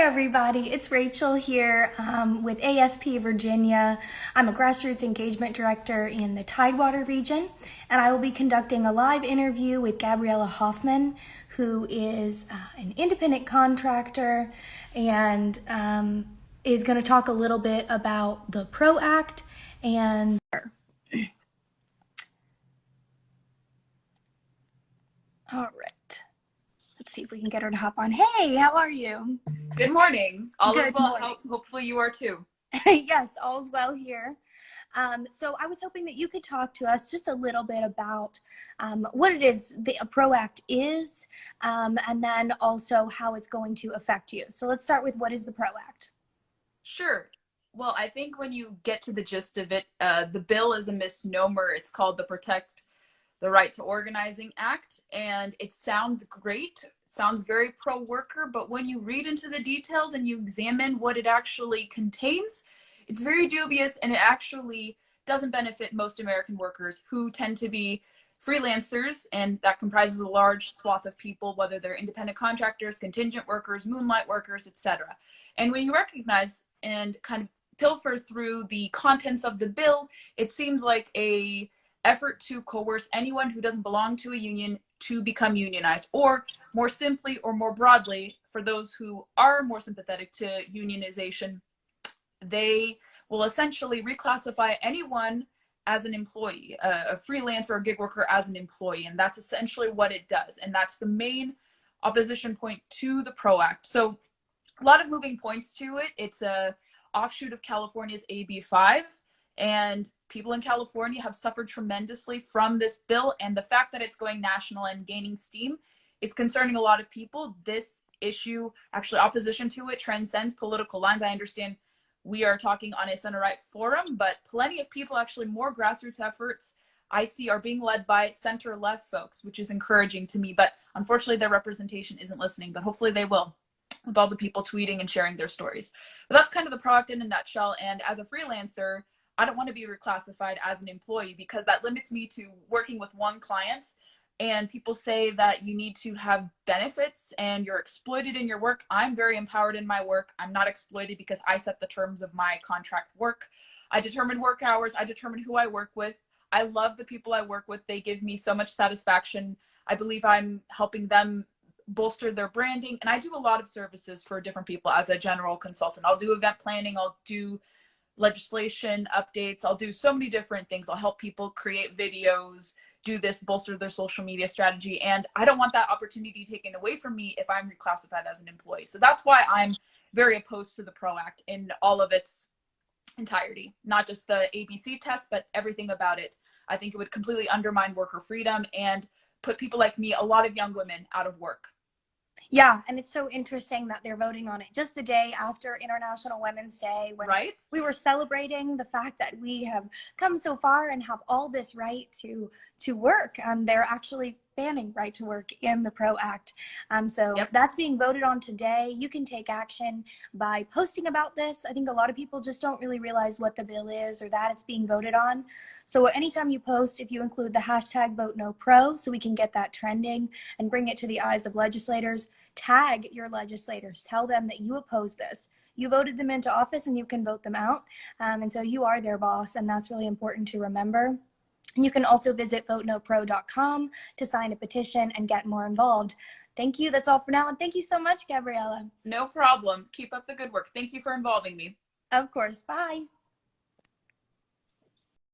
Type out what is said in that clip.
everybody, it's Rachel here with AFP Virginia. I'm a grassroots engagement director in the Tidewater region, and I will be conducting a live interview with Gabriella Hoffman, who is an independent contractor and is going to talk a little bit about the PRO Act and all right. Let's see if we can get her to hop on. Hey, how are you? Good morning. All is Good well. morning. Hopefully you are too. Yes, all's well here. So I was hoping that you could talk to us just a little bit about what it is the PRO Act is, and then also how it's going to affect you. So let's start with what is the PRO Act? Sure. Well, I think when you get to the gist of it, the bill is a misnomer. It's called the Protect the Right to Organizing Act, and it sounds great, sounds very pro-worker, but when you read into the details and you examine what it actually contains, it's very dubious, and it actually doesn't benefit most American workers who tend to be freelancers, and that comprises a large swath of people, whether they're independent contractors, contingent workers, moonlight workers, etc. And when you recognize and kind of pilfer through the contents of the bill, it seems like a effort to coerce anyone who doesn't belong to a union to become unionized, or more simply or more broadly, for those who are more sympathetic to unionization, they will essentially reclassify anyone as an employee, a freelancer or gig worker as an employee, and that's essentially what it does, and that's the main opposition point to the PRO Act. So a lot of moving points to it. It's a offshoot of California's AB 5, and people in California have suffered tremendously from this bill, and the fact that it's going national and gaining steam is concerning a lot of people. This issue, actually opposition to it, transcends political lines. I understand we are talking on a center-right forum, but plenty of people, actually more grassroots efforts I see are being led by center-left folks, which is encouraging to me, but unfortunately their representation isn't listening, but hopefully they will, with all the people tweeting and sharing their stories. But that's kind of the product in a nutshell, and as a freelancer, I don't want to be reclassified as an employee because that limits me to working with one client. And people say that you need to have benefits and you're exploited in your work. I'm very empowered in my work. I'm not exploited because I set the terms of my contract work. I determine work hours. I determine who I work with. I love the people I work with. They give me so much satisfaction. I believe I'm helping them bolster their branding. And I do a lot of services for different people as a general consultant. I'll do event planning. I'll do legislation updates. I'll do so many different things. I'll help people create videos, do this, bolster their social media strategy. And I don't want that opportunity taken away from me if I'm reclassified as an employee. So that's why I'm very opposed to the PRO Act in all of its entirety, not just the ABC test, but everything about it. I think it would completely undermine worker freedom and put people like me, a lot of young women, out of work. Yeah, and it's so interesting that they're voting on it just the day after International Women's Day, when we were celebrating the fact that we have come so far and have all this right to work. They're actually banning right to work in the PRO Act. So that's being voted on today. You can take action by posting about this. I think a lot of people just don't really realize what the bill is or that it's being voted on. So anytime you post, if you include the hashtag #VoteNoPro, so we can get that trending and bring it to the eyes of legislators, tag your legislators, tell them that you oppose this. You voted them into office and you can vote them out. And so you are their boss, and that's really important to remember. And you can also visit votenopro.com to sign a petition and get more involved. Thank you. That's all for now. And thank you so much, Gabriella. No problem. Keep up the good work. Thank you for involving me. Of course. Bye.